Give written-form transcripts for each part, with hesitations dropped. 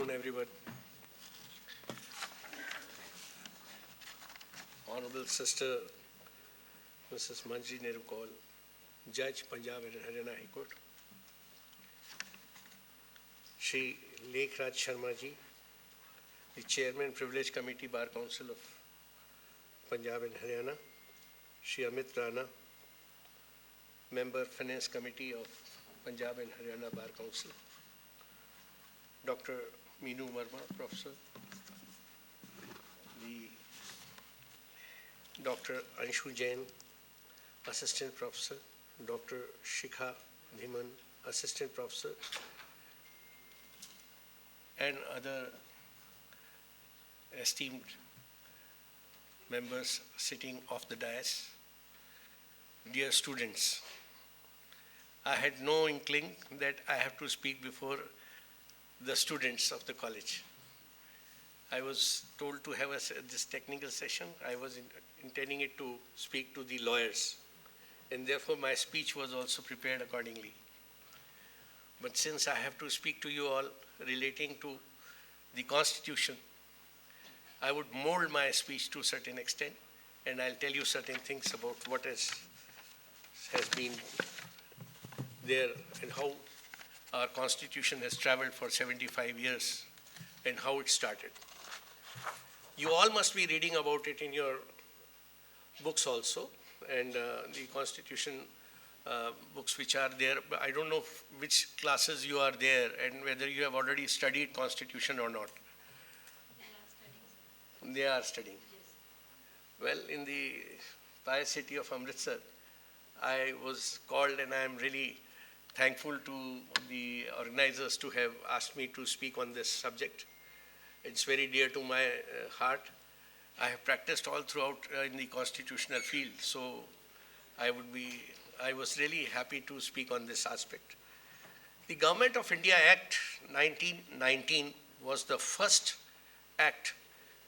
afternoon, everyone. Honorable Sister Mrs. Manji Nehru Kaul, Judge, Punjab and Haryana High Court. Shri Lekhraj Sharma ji, the Chairman, Privilege Committee, Bar Council of Punjab and Haryana. Shri Amit Rana, Member, Finance Committee of Punjab and Haryana Bar Council. Dr. Meenu Verma, Professor. Dr. Anshu Jain, Assistant Professor. Dr. Shikha Dhiman, Assistant Professor. And other esteemed members sitting off the dais. Dear students, I had no inkling that I have to speak before the students of the college. I was told to have this technical session. I was intending it to speak to the lawyers, and therefore my speech was also prepared accordingly. But since I have to speak to you all relating to the Constitution, I would mold my speech to a certain extent, and I'll tell you certain things about what has been there and how our Constitution has traveled for 75 years and how it started. You all must be reading about it in your books also, and the Constitution books which are there. But I don't know which classes you are there and whether you have already studied Constitution or not. They are studying. Yes. Well, in the pious city of Amritsar, I was called, and I am really thankful to the organizers to have asked me to speak on this subject. It's very dear to my heart. I have practiced all throughout in the constitutional field, so I was really happy to speak on this aspect. The Government of India Act 1919 was the first act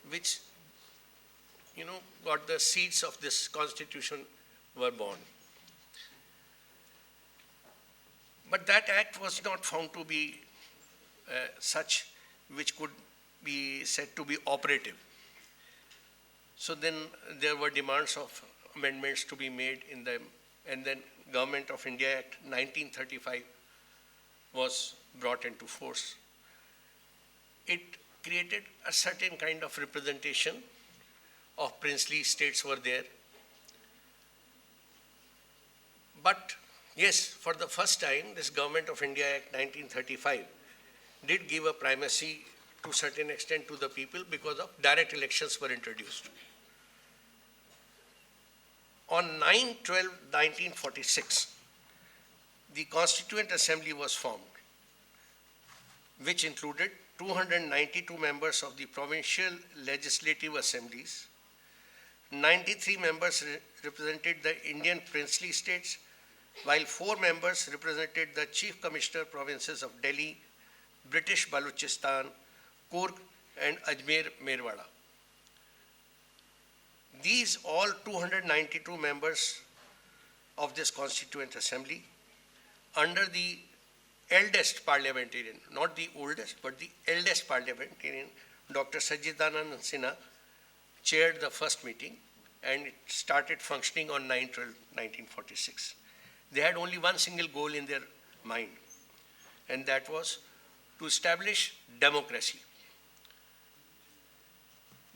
which, got the seeds of this constitution were born. But that act was not found to be such which could be said to be operative. So then there were demands of amendments to be made in them, and then Government of India Act 1935 was brought into force. It created a certain kind of representation of princely states were there. But yes, for the first time, this Government of India Act 1935 did give a primacy to a certain extent to the people because of direct elections were introduced. On 9/12/1946, the Constituent Assembly was formed, which included 292 members of the provincial legislative assemblies. 93 members represented the Indian princely states, while 4 members represented the Chief Commissioner provinces of Delhi, British Balochistan, Coorg, and Ajmer Merwada. These all 292 members of this Constituent Assembly, under the eldest parliamentarian, not the oldest, but the eldest parliamentarian, Dr. Sajjidanand Sinha, chaired the first meeting, and it started functioning on 9/12/1946. They had only one single goal in their mind, and that was to establish democracy.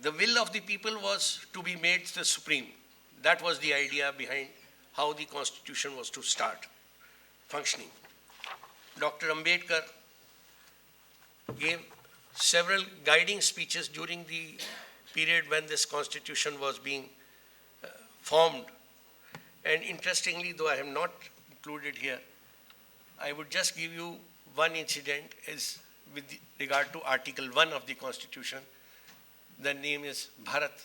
The will of the people was to be made the supreme. That was the idea behind how the Constitution was to start functioning. Dr. Ambedkar gave several guiding speeches during the period when this Constitution was being formed. And interestingly, though I have not included here, I would just give you one incident is with regard to Article 1 of the Constitution. The name is Bharat,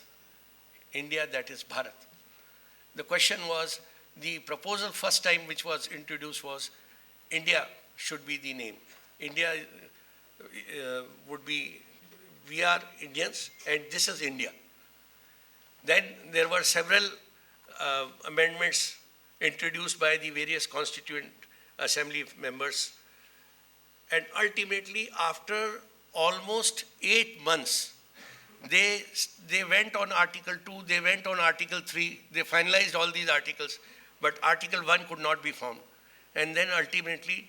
India, that is Bharat. The question was, the proposal first time which was introduced was India should be the name. India would be, we are Indians and this is India. Then there were several amendments introduced by the various Constituent Assembly members, and ultimately after almost 8 months. They went on Article 2, they went on Article 3, they finalized all these articles, but Article 1 could not be found. And then ultimately,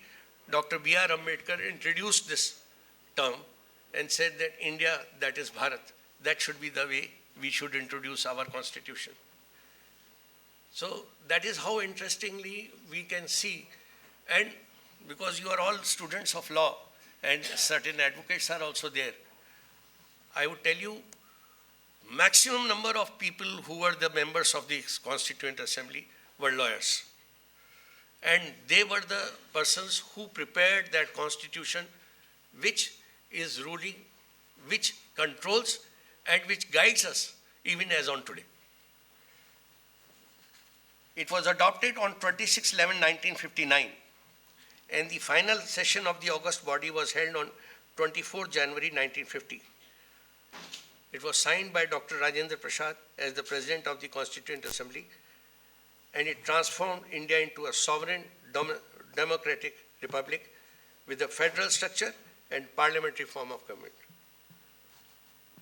Dr. B.R. Ambedkar introduced this term and said that India, that is Bharat, that should be the way we should introduce our constitution. So that is how interestingly we can see, and because you are all students of law and certain advocates are also there, I would tell you, maximum number of people who were the members of the Constituent Assembly were lawyers. And they were the persons who prepared that constitution which is ruling, which controls, and which guides us even as on today. It was adopted on 26/11/1959, and the final session of the August body was held on 24 January 1950. It was signed by Dr. Rajendra Prasad as the President of the Constituent Assembly, and it transformed India into a sovereign democratic republic with a federal structure and parliamentary form of government.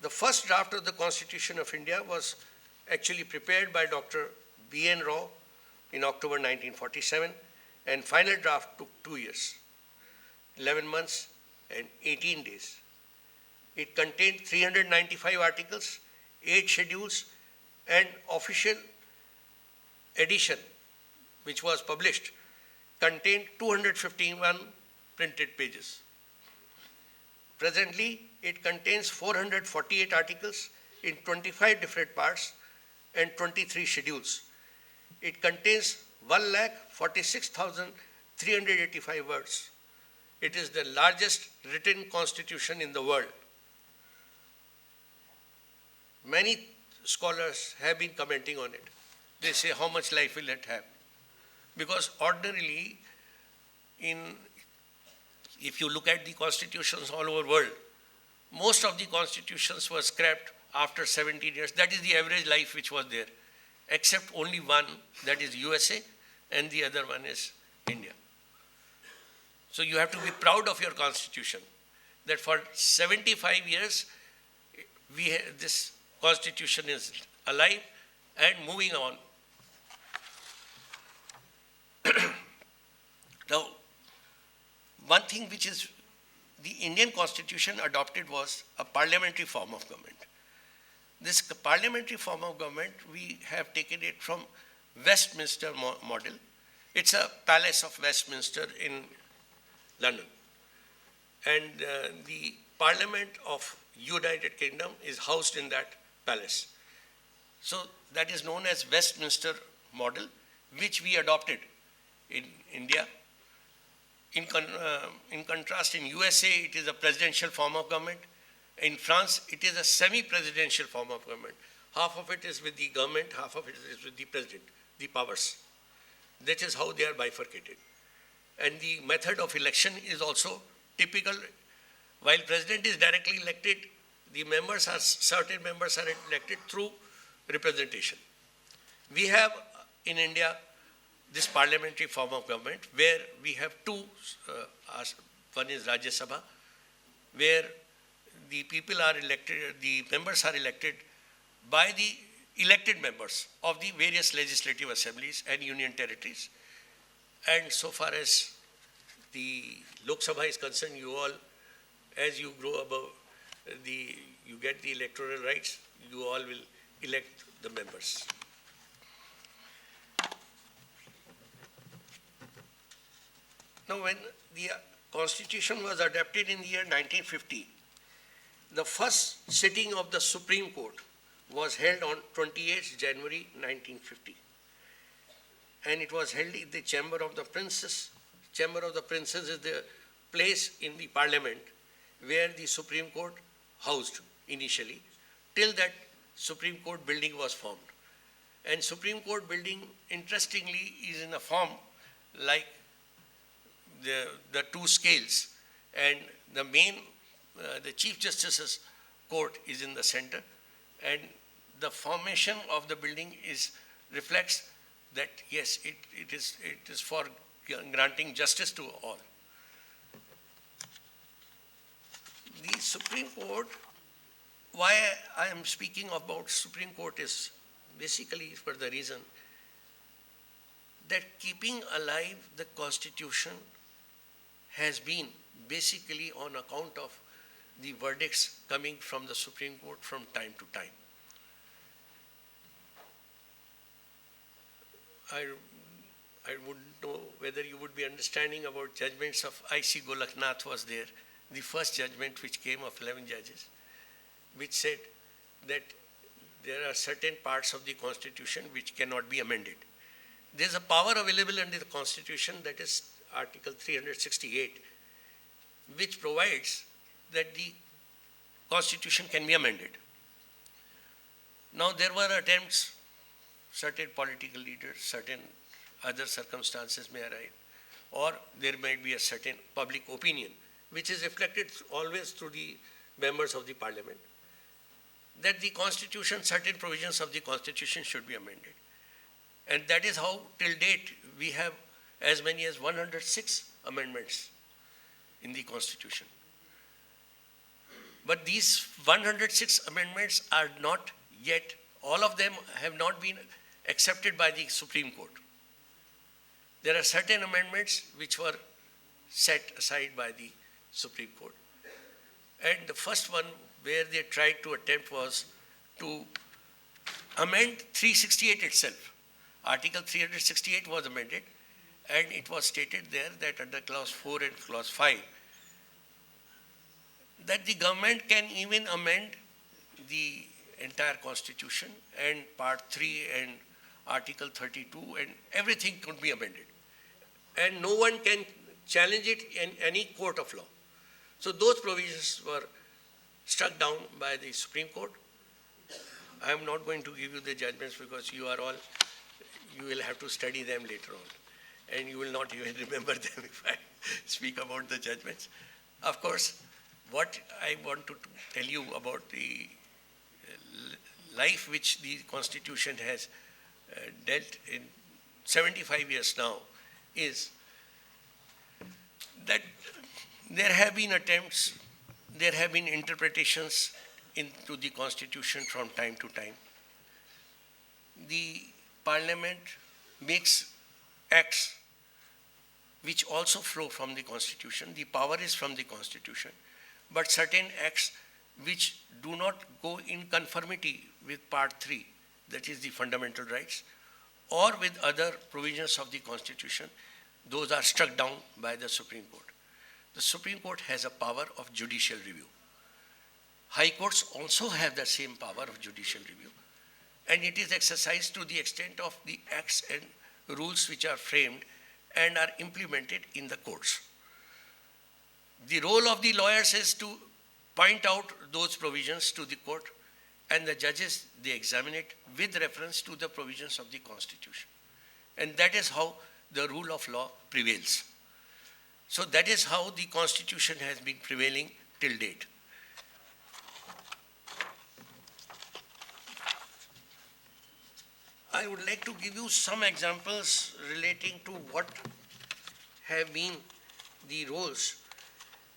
The first draft of the Constitution of India was actually prepared by Dr. B.N. Rao in October 1947, and final draft took 2 years, 11 months and 18 days. It contained 395 articles, 8 schedules, and official edition, which was published, contained 251 printed pages. Presently, it contains 448 articles in 25 different parts and 23 schedules. It contains 1,46,385 words. It is the largest written constitution in the world. Many scholars have been commenting on it. They say, how much life will it have? Because ordinarily, if you look at the constitutions all over the world, most of the constitutions were scrapped after 17 years. That is the average life which was there, except only one, that is USA, and the other one is India. So you have to be proud of your constitution, that for 75 years, this constitution is alive and moving on. Now, one thing which is the Indian constitution adopted was a parliamentary form of government. This parliamentary form of government, we have taken it from Westminster model. It's a palace of Westminster in London. And the Parliament of United Kingdom is housed in that palace. So that is known as Westminster model, which we adopted in India. In contrast, in USA, it is a presidential form of government. In France, it is a semi-presidential form of government. Half of it is with the government, half of it is with the president, the powers. That is how they are bifurcated. And the method of election is also typical. While president is directly elected, certain members are elected through representation. We have in India this parliamentary form of government where we have two, one is Rajya Sabha, where the people are elected, the members are elected by the elected members of the various legislative assemblies and union territories. And so far as the Lok Sabha is concerned, you all, as you grow above, you get the electoral rights, you all will elect the members. Now, when the Constitution was adopted in the year 1950, the first sitting of the Supreme Court was held on 28th January 1950. And it was held in the Chamber of the Princes. Chamber of the Princes is the place in the Parliament where the Supreme Court housed initially, till that Supreme Court building was formed. And Supreme Court building, interestingly, is in a form like the two scales, and the main, the Chief Justice's court is in the center, and the formation of the building reflects that yes, it is for granting justice to all. the Supreme Court, why I am speaking about Supreme Court is basically for the reason that keeping alive the Constitution has been basically on account of the verdicts coming from the Supreme Court from time to time. I wouldn't know whether you would be understanding about judgments of I.C. Golaknath was there, the first judgment which came of 11 judges, which said that there are certain parts of the Constitution which cannot be amended. There is a power available under the Constitution, that is Article 368, which provides that the Constitution can be amended. Now there were attempts, certain political leaders, certain other circumstances may arise, or there might be a certain public opinion, which is reflected always through the members of the parliament, that the Constitution, certain provisions of the Constitution should be amended. And that is how till date we have as many as 106 amendments in the Constitution. But these 106 amendments are not yet, all of them have not been accepted by the Supreme Court. There are certain amendments which were set aside by the Supreme Court. And the first one where they tried to attempt was to amend 368 itself. Article 368 was amended, and it was stated there that under clause 4 and clause 5, that the government can even amend the entire Constitution and part 3 and Article 32 and everything could be amended. And no one can challenge it in any court of law. So those provisions were struck down by the Supreme Court. I am not going to give you the judgments because you will have to study them later on. And you will not even remember them if I speak about the judgments. Of course, what I want to tell you about the life which the Constitution has dealt in 75 years now is that there have been attempts, there have been interpretations into the Constitution from time to time. The Parliament makes acts which also flow from the Constitution. The power is from the Constitution. But certain acts which do not go in conformity with Part 3, that is the fundamental rights, or with other provisions of the Constitution, those are struck down by the Supreme Court. The Supreme Court has a power of judicial review. High courts also have the same power of judicial review, and it is exercised to the extent of the acts and rules which are framed and are implemented in the courts. The role of the lawyers is to point out those provisions to the court, and the judges, they examine it with reference to the provisions of the Constitution. And that is how the rule of law prevails. So that is how the Constitution has been prevailing till date. I would like to give you some examples relating to what have been the roles.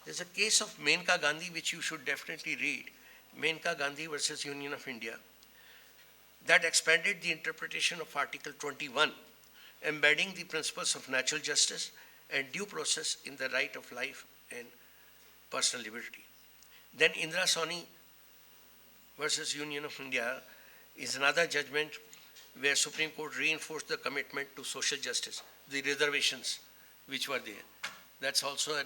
There's a case of Menka Gandhi which you should definitely read, Menka Gandhi versus Union of India, that expanded the interpretation of Article 21, embedding the principles of natural justice and due process in the right of life and personal liberty. Then Indira Sawhney versus Union of India is another judgment where Supreme Court reinforced the commitment to social justice, the reservations which were there. That's also a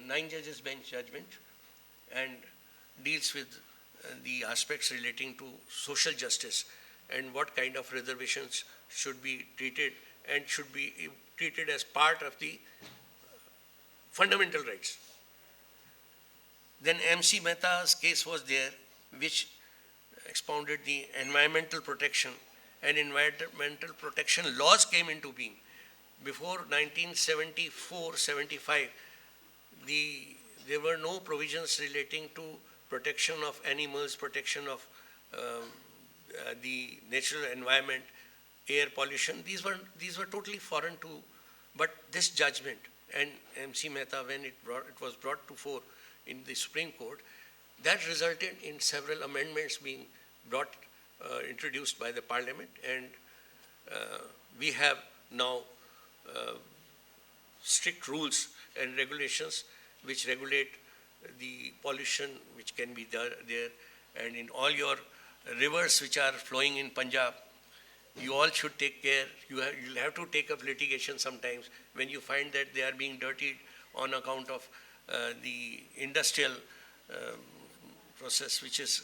9 judges bench judgment and deals with the aspects relating to social justice and what kind of reservations should be treated and should be treated as part of the fundamental rights. Then MC Mehta's case was there, which expounded the environmental protection, and environmental protection laws came into being. Before 1974-75, there were no provisions relating to protection of animals, protection of the natural environment, air pollution. These were totally foreign to, but this judgment and MC Mehta, when it was brought to fore, in the Supreme Court, that resulted in several amendments being introduced by the Parliament, and we have now strict rules and regulations which regulate the pollution which can be there, and in all your rivers which are flowing in Punjab, you all should take care. You'll have to take up litigation sometimes when you find that they are being dirtied on account of the industrial process which is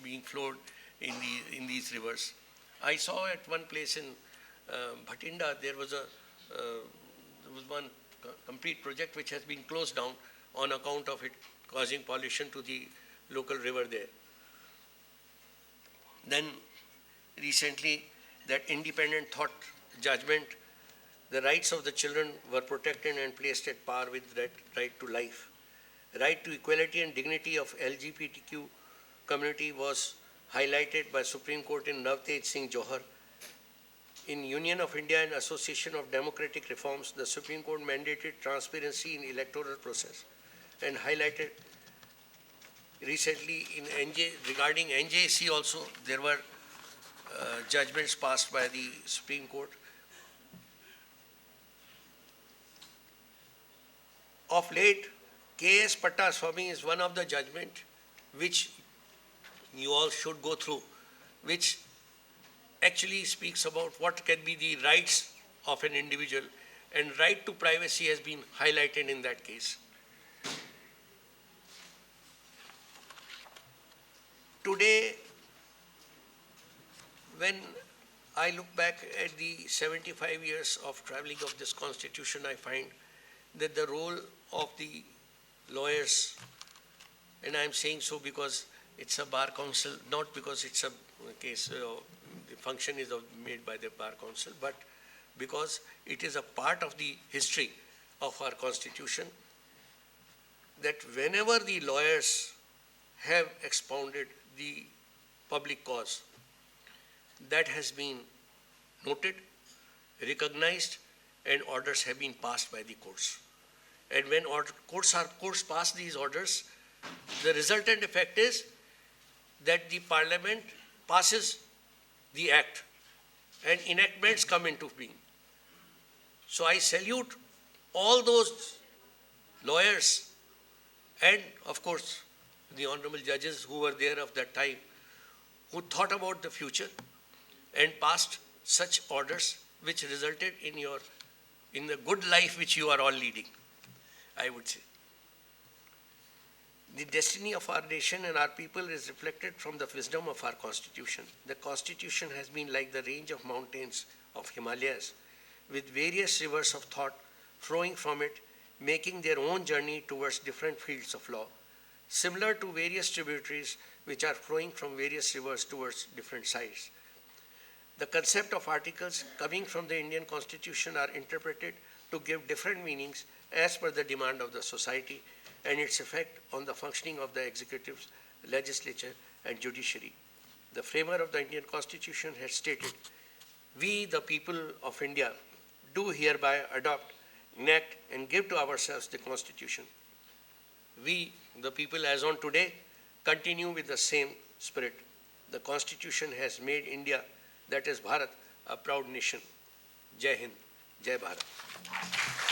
being flowed in these rivers. I saw at one place in Bhatinda there was one complete project which has been closed down on account of it causing pollution to the local river there. Then recently, that independent thought judgment, the rights of the children were protected and placed at par with that right to life. Right to equality and dignity of LGBTQ community was highlighted by Supreme Court in Navtej Singh Johar. In Union of India and Association of Democratic Reforms, the Supreme Court mandated transparency in electoral process and highlighted recently in regarding NJC also, there were judgments passed by the Supreme Court. Of late, K.S. Pattaswamy is one of the judgment which you all should go through, which actually speaks about what can be the rights of an individual, and right to privacy has been highlighted in that case. Today, when I look back at the 75 years of traveling of this constitution, I find that the role of the lawyers, and I'm saying so because it's a bar council, not because it's a case, the function is made by the bar council, but because it is a part of the history of our constitution, that whenever the lawyers have expounded the public cause, that has been noted, recognized, and orders have been passed by the courts. And when courts pass these orders, the resultant effect is that the Parliament passes the act and enactments come into being. So I salute all those lawyers and, of course, the honorable judges who were there of that time, who thought about the future and passed such orders which resulted in the good life which you are all leading, I would say. The destiny of our nation and our people is reflected from the wisdom of our constitution. The constitution has been like the range of mountains of Himalayas, with various rivers of thought flowing from it, making their own journey towards different fields of law, similar to various tributaries which are flowing from various rivers towards different sides. The concept of articles coming from the Indian Constitution are interpreted to give different meanings as per the demand of the society and its effect on the functioning of the executive, legislature, and judiciary. The framer of the Indian Constitution has stated, "We, the people of India, do hereby adopt, enact, and give to ourselves the Constitution." We, the people as on today, continue with the same spirit. The Constitution has made India, that is Bharat, a proud nation. Jai Hind, Jai Bharat.